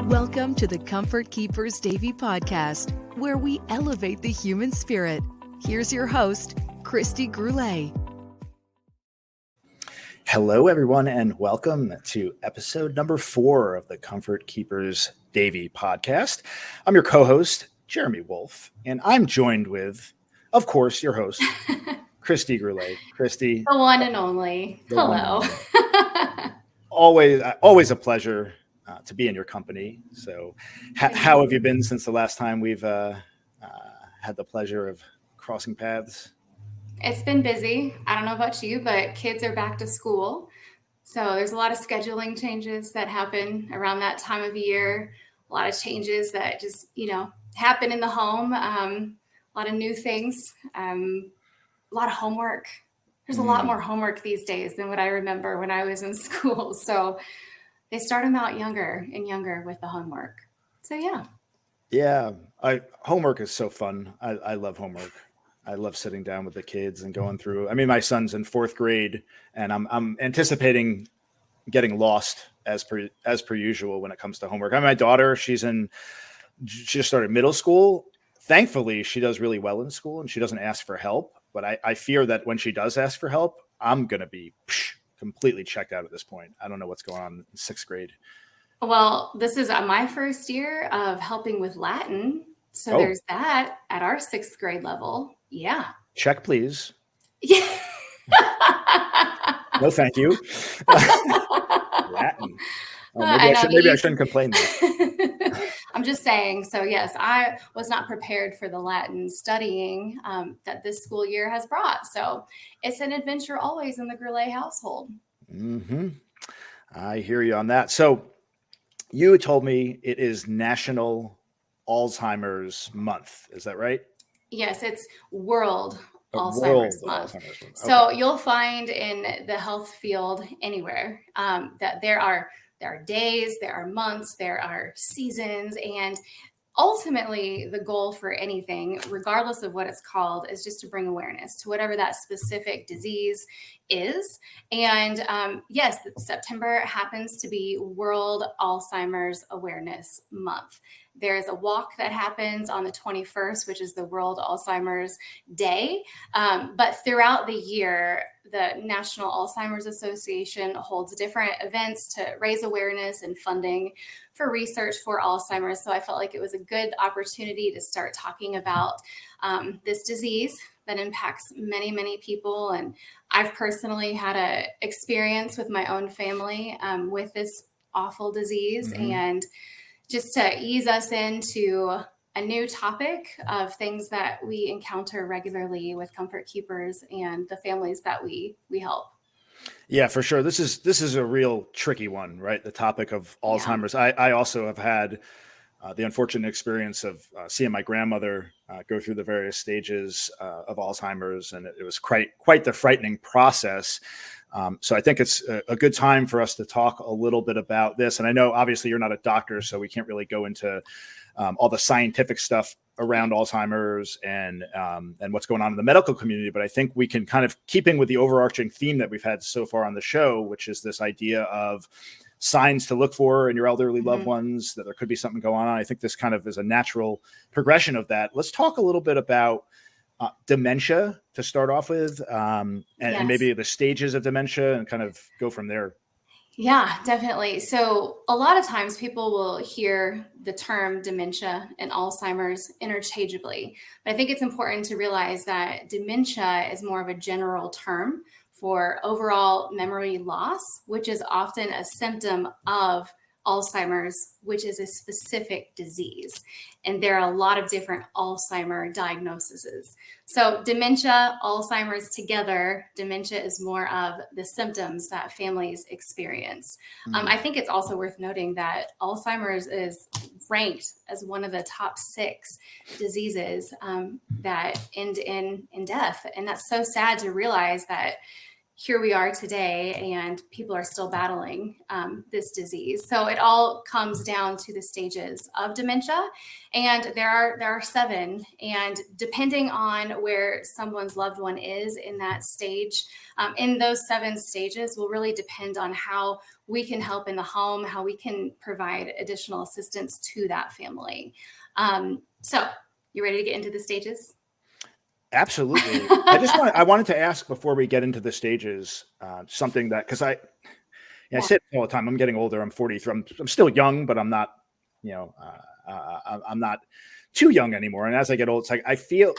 Welcome to the Comfort Keepers Davy podcast, where we elevate the human spirit. Here's your host, Christy Groulet. Hello, everyone, and welcome to episode number 4 of the Comfort Keepers Davy podcast. I'm your co-host, Jeremy Wolf, and I'm joined with, of course, your host, Christy Groulet. Christy. The one and only. Hello. Always a pleasure to be in your company. So how have you been since the last time we've had the pleasure of crossing paths? It's been busy. I don't know about you, but kids are back to school. So there's a lot of scheduling changes that happen around that time of year. A lot of changes that just, happen in the home. A lot of new things. A lot of homework. There's a lot more homework these days than what I remember when I was in school. So they start them out younger and younger with the homework. So yeah. Homework is so fun. I love homework. I love sitting down with the kids and going through. I mean, my son's in 4th grade, and I'm anticipating getting lost as per usual when it comes to homework. I mean, my daughter, she just started middle school. Thankfully, she does really well in school, and she doesn't ask for help. But I fear that when she does ask for help, I'm going to be completely checked out at this point. I don't know what's going on in 6th grade. Well, this is my first year of helping with Latin. So there's that at our 6th grade level. Yeah. Check, please. Yeah. No, thank you. Latin. Maybe I shouldn't complain. I'm just saying. So yes, I was not prepared for the Latin studying that this school year has brought. So it's an adventure always in the Groulet household. Mm-hmm. I hear you on that. So you told me it is National Alzheimer's Month. Is that right? Yes, it's World Alzheimer's Month. So you'll find in the health field anywhere that there are days, there are months, there are seasons, and ultimately the goal for anything, regardless of what it's called, is just to bring awareness to whatever that specific disease is. And yes, September happens to be World Alzheimer's Awareness Month. There's a walk that happens on the 21st, which is the World Alzheimer's Day. But throughout the year, the National Alzheimer's Association holds different events to raise awareness and funding for research for Alzheimer's. So I felt like it was a good opportunity to start talking about this disease that impacts many, many people. And I've personally had an experience with my own family with this awful disease. Mm-hmm. And just to ease us into a new topic of things that we encounter regularly with Comfort Keepers and the families that we help. Yeah, for sure. This is a real tricky one, right? The topic of Alzheimer's. Yeah. I also have had the unfortunate experience of seeing my grandmother go through the various stages of Alzheimer's, and it was quite the frightening process. So I think it's a good time for us to talk a little bit about this. And I know obviously you're not a doctor, so we can't really go into all the scientific stuff around Alzheimer's and what's going on in the medical community. But I think we can kind of keeping with the overarching theme that we've had so far on the show, which is this idea of signs to look for in your elderly loved ones, that there could be something going on. I think this kind of is a natural progression of that. Let's talk a little bit about dementia to start off with, and maybe the stages of dementia, and kind of go from there. Yeah, definitely. So a lot of times people will hear the term dementia and Alzheimer's interchangeably, but I think it's important to realize that dementia is more of a general term for overall memory loss, which is often a symptom of Alzheimer's, which is a specific disease. And there are a lot of different Alzheimer diagnoses. So dementia, Alzheimer's together, dementia is more of the symptoms that families experience. I think it's also worth noting that Alzheimer's is ranked as one of the top 6 diseases that end in death. And that's so sad to realize that here we are today, and people are still battling this disease. So it all comes down to the stages of dementia, and there are 7. And depending on where someone's loved one is in that stage, in those 7 stages, will really depend on how we can help in the home, how we can provide additional assistance to that family. So, you ready to get into the stages? Absolutely. I wanted to ask before we get into the stages, something that, because I say it all the time, I'm getting older. I'm 43. I'm still young, but I'm not, I'm not too young anymore. And as I get old, it's like, I feel,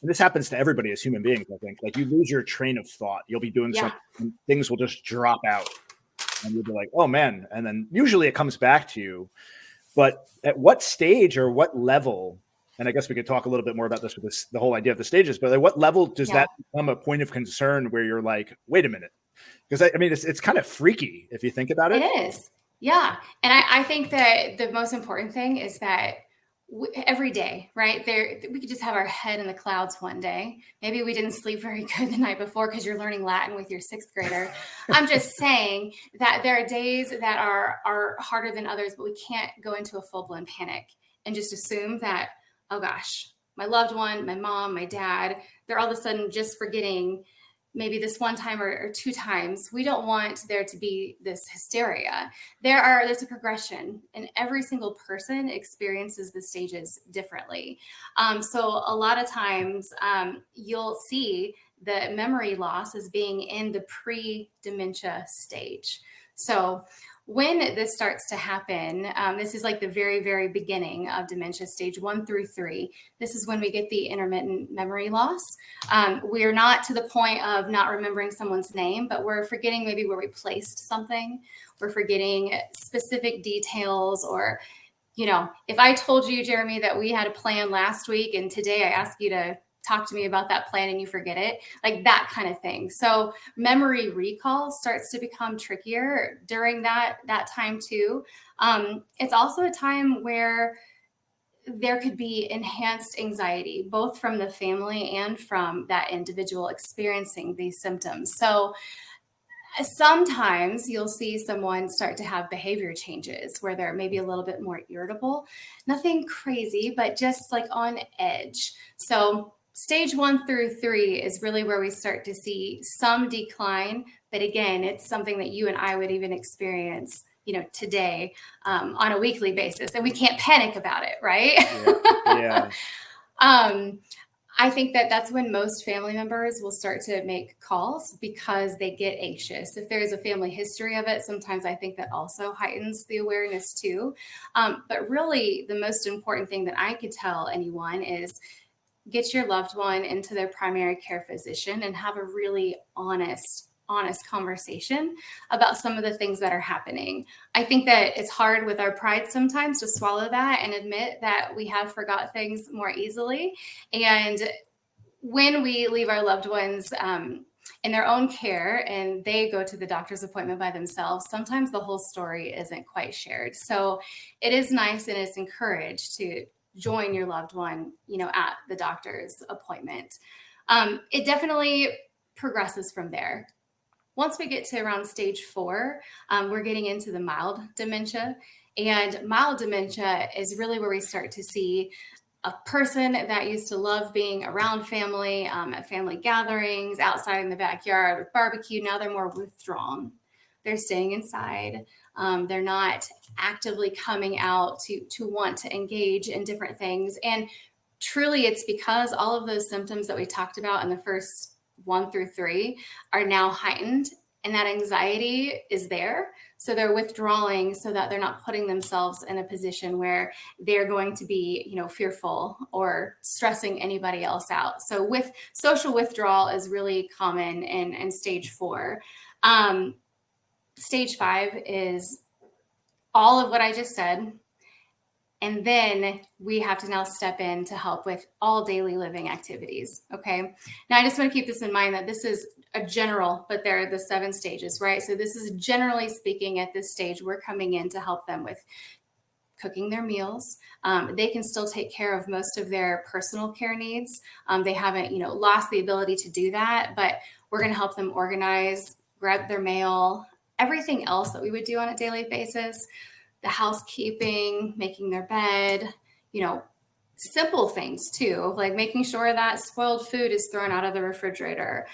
and this happens to everybody as human beings, I think, like you lose your train of thought. You'll be doing something and things will just drop out and you'll be like, oh man. And then usually it comes back to you. But at what stage or what level, and I guess we could talk a little bit more about this with the whole idea of the stages, but at what level does that become a point of concern where you're like, wait a minute? Because I mean, it's kind of freaky if you think about it. It is. Yeah. And I think that the most important thing is that every day, right there, we could just have our head in the clouds one day. Maybe we didn't sleep very good the night before because you're learning Latin with your 6th grader. I'm just saying that there are days that are harder than others, but we can't go into a full-blown panic and just assume that, oh gosh, my loved one, my mom, my dad, they're all of a sudden just forgetting maybe this one time or 2 times. We don't want there to be this hysteria. There's a progression, and every single person experiences the stages differently. So a lot of times you'll see the memory loss as being in the pre-dementia stage. So when this starts to happen, this is like the very, very beginning of dementia, stage 1 through 3. This is when we get the intermittent memory loss. We're not to the point of not remembering someone's name, but we're forgetting maybe where we placed something. We're forgetting specific details, or, if I told you, Jeremy, that we had a plan last week and today I ask you to talk to me about that plan and you forget it, like that kind of thing. So memory recall starts to become trickier during that time too. It's also a time where there could be enhanced anxiety, both from the family and from that individual experiencing these symptoms. So sometimes you'll see someone start to have behavior changes where they're maybe a little bit more irritable, nothing crazy, but just like on edge. So stage 1 through 3 is really where we start to see some decline. But again, it's something that you and I would even experience, today on a weekly basis. And we can't panic about it, right? Yeah. I think that's when most family members will start to make calls because they get anxious. If there's a family history of it, sometimes I think that also heightens the awareness too. But really, the most important thing that I could tell anyone is get your loved one into their primary care physician and have a really honest conversation about some of the things that are happening. I think that it's hard with our pride sometimes to swallow that and admit that we have forgot things more easily. And when we leave our loved ones in their own care and they go to the doctor's appointment by themselves, sometimes the whole story isn't quite shared. So it is nice and it's encouraged to join your loved one, at the doctor's appointment. It definitely progresses from there. Once we get to around stage 4, we're getting into the mild dementia. And mild dementia is really where we start to see a person that used to love being around family, at family gatherings, outside in the backyard with barbecue. Now they're more withdrawn. They're staying inside. They're not actively coming out to want to engage in different things. And truly, it's because all of those symptoms that we talked about in the first 1 through 3 are now heightened, and that anxiety is there. So they're withdrawing so that they're not putting themselves in a position where they're going to be, fearful or stressing anybody else out. So with social withdrawal is really common in stage 4. Stage 5 is all of what I just said. And then we have to now step in to help with all daily living activities. Okay. Now I just want to keep this in mind that this is a general, but there are the 7 stages, right? So this is generally speaking at this stage, we're coming in to help them with cooking their meals. They can still take care of most of their personal care needs. They haven't, lost the ability to do that, but we're going to help them organize, grab their mail, everything else that we would do on a daily basis, the housekeeping, making their bed, simple things too, like making sure that spoiled food is thrown out of the refrigerator.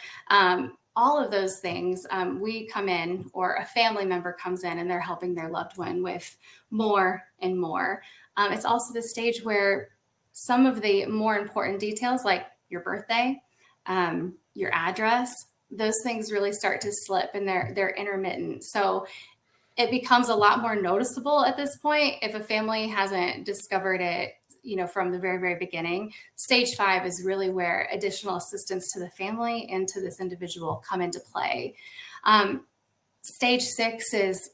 All of those things, we come in, or a family member comes in, and they're helping their loved one with more and more. It's also the stage where some of the more important details, like your birthday, your address, those things really start to slip, and they're intermittent. So it becomes a lot more noticeable at this point if a family hasn't discovered it, from the very, very beginning. Stage 5 is really where additional assistance to the family and to this individual come into play. Stage 6 is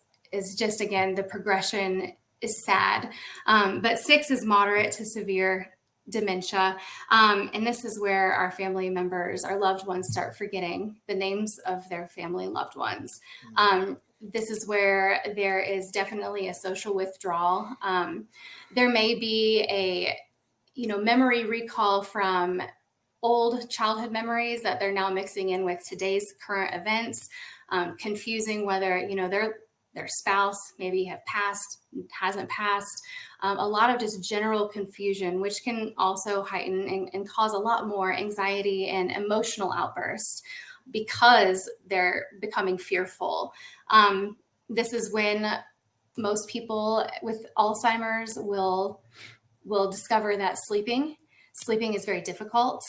just, again, the progression is sad, but 6 is moderate to severe dementia. And this is where our family members, our loved ones, start forgetting the names of their family loved ones. This is where there is definitely a social withdrawal. There may be a, memory recall from old childhood memories that they're now mixing in with today's current events, confusing whether, their spouse maybe hasn't passed. A lot of just general confusion, which can also heighten and cause a lot more anxiety and emotional outbursts because they're becoming fearful. This is when most people with Alzheimer's will discover that sleeping is very difficult.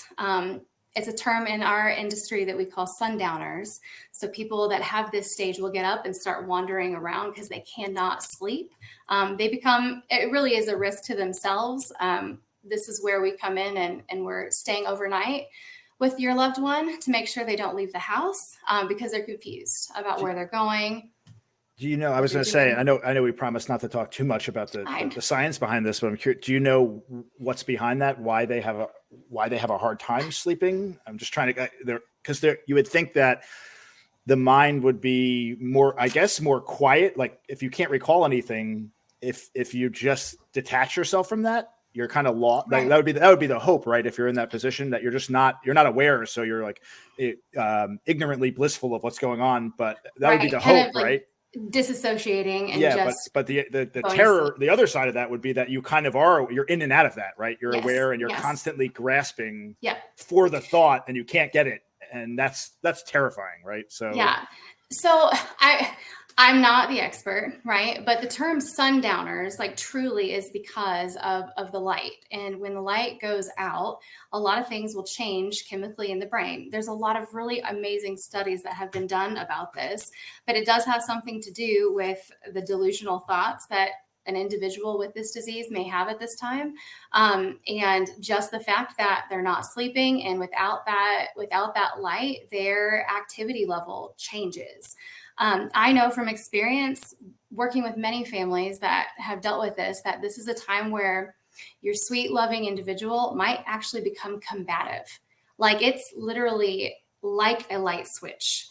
It's a term in our industry that we call sundowners. So people that have this stage will get up and start wandering around because they cannot sleep. It really is a risk to themselves. This is where we come in and we're staying overnight with your loved one to make sure they don't leave the house because they're confused about where they're going. Do you know, I was going to say, I know we promised not to talk too much about the science behind this, but I'm curious, do you know what's behind that? Why they have a hard time sleeping? I'm just trying to, because you would think that the mind would be more quiet. Like if you can't recall anything, if you just detach yourself from that, you're kind of lost. Right. Like that would be the hope, right? If you're in that position that you're not aware. So you're like ignorantly blissful of what's going on, but that would be the hope, right? Disassociating and but the terror, the other side of that would be that you kind of you're in and out of that, right? You're aware and you're constantly grasping for the thought and you can't get it. And that's terrifying, right? So I'm not the expert, right? But the term sundowners, like, truly is because of the light. And when the light goes out, a lot of things will change chemically in the brain. There's a lot of really amazing studies that have been done about this, but it does have something to do with the delusional thoughts that an individual with this disease may have at this time. And just the fact that they're not sleeping, and without that light, their activity level changes. I know from experience working with many families that have dealt with this, that this is a time where your sweet, loving individual might actually become combative. Like, it's literally like a light switch.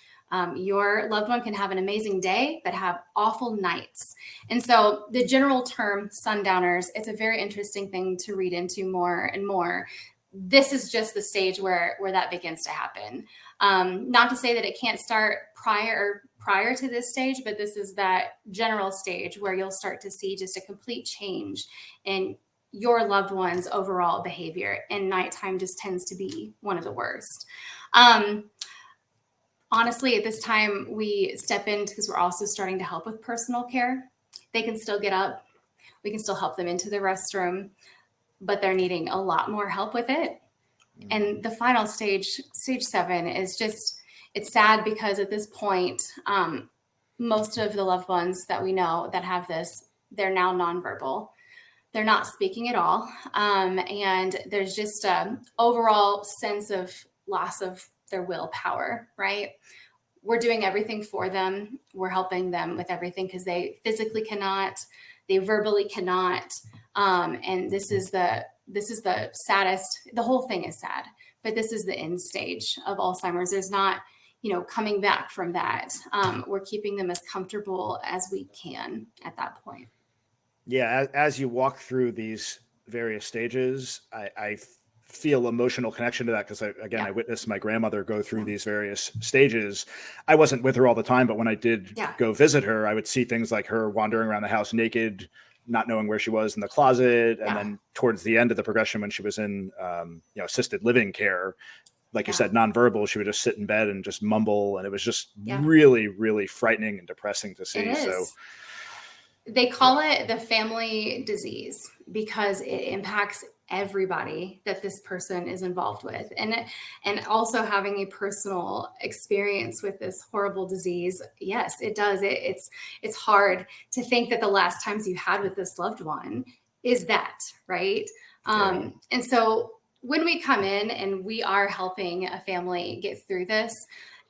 Your loved one can have an amazing day, but have awful nights. And so the general term sundowners, it's a very interesting thing to read into more and more. This is just the stage where that begins to happen. Not to say that it can't start prior to this stage, but this is that general stage where you'll start to see just a complete change in your loved one's overall behavior. And nighttime just tends to be one of the worst. Honestly, at this time, we step in because we're also starting to help with personal care. They can still get up. We can still help them into the restroom, but they're needing a lot more help with it. And the final stage 7, is just, it's sad because at this point, most of the loved ones that we know that have this, they're now nonverbal. They're not speaking at all. And there's just an overall sense of loss of their willpower, right? We're doing everything for them. We're helping them with everything because they physically cannot, they verbally cannot. And this is the saddest. The whole thing is sad, but this is the end stage of Alzheimer's. There's not, coming back from that. We're keeping them as comfortable as we can at that point. Yeah. As you walk through these various stages, I feel emotional connection to that because Yeah. I witnessed my grandmother go through these various stages. I wasn't with her all the time, but when I did Yeah. go visit her, I would see things like her wandering around the house naked, not knowing where she was in the closet. And then towards the end of the progression, when she was in, assisted living care, like you said, nonverbal, she would just sit in bed and just mumble. And it was just really, really frightening and depressing to see. It is. So they call it the family disease because it impacts everybody that this person is involved with. And also having a personal experience with this horrible disease. Yes, it does. It's hard to think that the last times you had with this loved one is that, right? And so when we come in and we are helping a family get through this,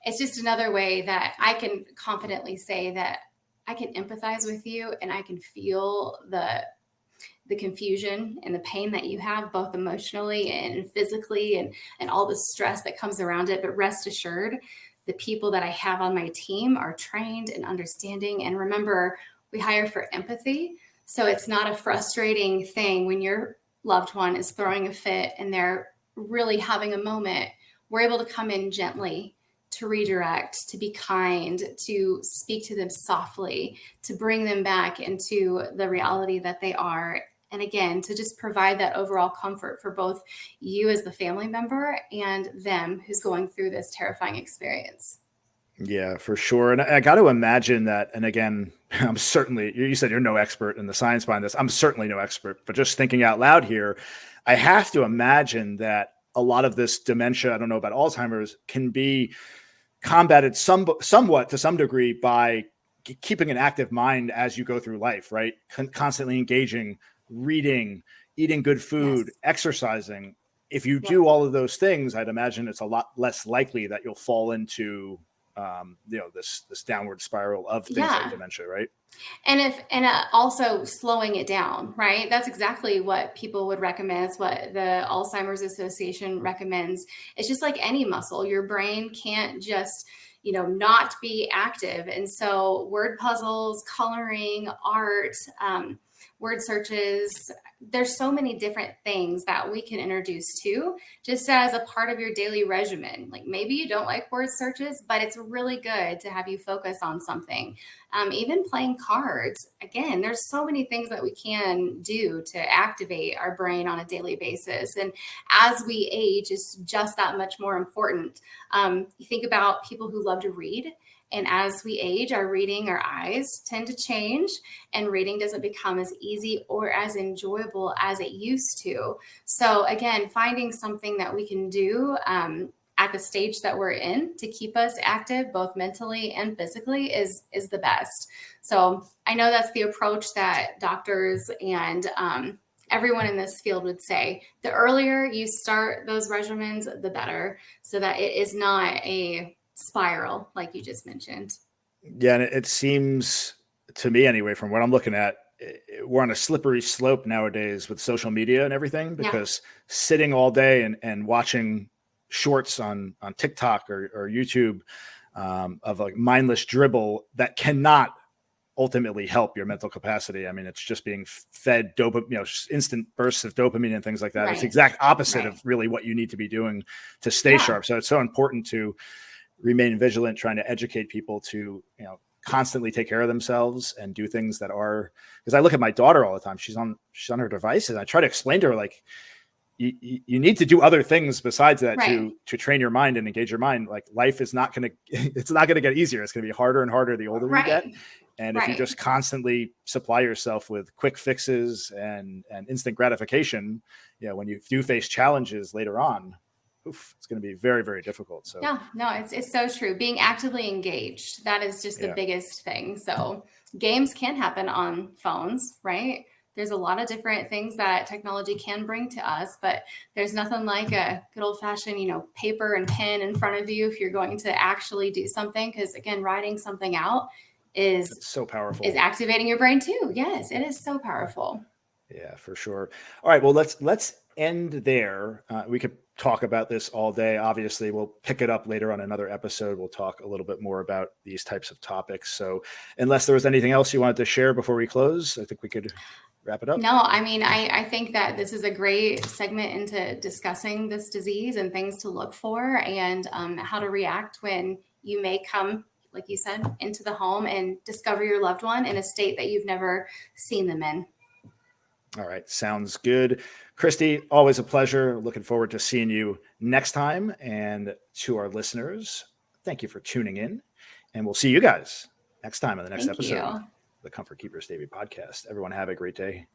it's just another way that I can confidently say that I can empathize with you and I can feel the confusion and the pain that you have, both emotionally and physically, and all the stress that comes around it. But rest assured, the people that I have on my team are trained and understanding. And remember, we hire for empathy. So it's not a frustrating thing when your loved one is throwing a fit and they're really having a moment. We're able to come in gently, to redirect, to be kind, to speak to them softly, to bring them back into the reality that they are. And again, to just provide that overall comfort for both you as the family member and them who's going through this terrifying experience. Yeah, for sure. And I got to imagine that. And again, I'm certainly, you said you're no expert in the science behind this. I'm certainly no expert, but just thinking out loud here, I have to imagine that a lot of this dementia, I don't know about Alzheimer's, can be combated somewhat to some degree by keeping an active mind as you go through life, right? Constantly engaging, reading, eating good food, exercising. If you do all of those things, I'd imagine it's a lot less likely that you'll fall into this downward spiral of things like dementia, right? And also slowing it down, right? That's exactly what people would recommend. It's what the Alzheimer's Association recommends. It's just like any muscle. Your brain can't just, not be active. And so word puzzles, coloring, art, word searches, there's so many different things that we can introduce to just as a part of your daily regimen. Like maybe you don't like word searches, but it's really good to have you focus on something. Even playing cards. Again, there's so many things that we can do to activate our brain on a daily basis. And as we age, it's just that much more important. You think about people who love to read. And as we age, our eyes tend to change, and reading doesn't become as easy or as enjoyable as it used to. So again, finding something that we can do at the stage that we're in to keep us active, both mentally and physically, is the best. So I know that's the approach that doctors and everyone in this field would say. The earlier you start those regimens, the better, so that it is not a spiral like you just mentioned. Yeah, and it seems to me anyway, from what I'm looking at, we're on a slippery slope nowadays with social media and everything, because sitting all day and watching shorts on TikTok or YouTube of like mindless dribble that cannot ultimately help your mental capacity. I mean, it's just being fed dopamine, instant bursts of dopamine and things like that. It's the exact opposite of really what you need to be doing to stay sharp. So it's so important to remain vigilant, trying to educate people to, constantly take care of themselves and do things that are, because I look at my daughter all the time. She's on her devices. I try to explain to her, like, you need to do other things besides that to train your mind and engage your mind. Like, life is not going to, it's not going to get easier. It's going to be harder and harder the older you get. And if you just constantly supply yourself with quick fixes and instant gratification, when you do face challenges later on, it's going to be very, very difficult. So it's so true. Being actively engaged, that is just the biggest thing. So games can happen on phones, right? There's a lot of different things that technology can bring to us, but there's nothing like a good old fashioned, paper and pen in front of you if you're going to actually do something. Because again, writing something out is so powerful. Is activating your brain too. Yes, it is so powerful. Yeah, for sure. All right. Well, let's end there. We could talk about this all day. Obviously, we'll pick it up later on another episode. We'll talk a little bit more about these types of topics. So unless there was anything else you wanted to share before we close, I think we could wrap it up. No, I mean, I think that this is a great segment into discussing this disease and things to look for, and how to react when you may come, like you said, into the home and discover your loved one in a state that you've never seen them in. All right. Sounds good. Christy, always a pleasure. Looking forward to seeing you next time. And to our listeners, thank you for tuning in. And we'll see you guys next time on the next episode of the Comfort Keepers Davey podcast. Everyone have a great day.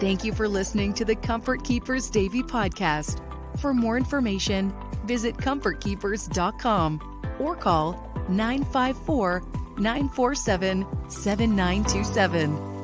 Thank you for listening to the Comfort Keepers Davey podcast. For more information, visit comfortkeepers.com or call 954-947-7927.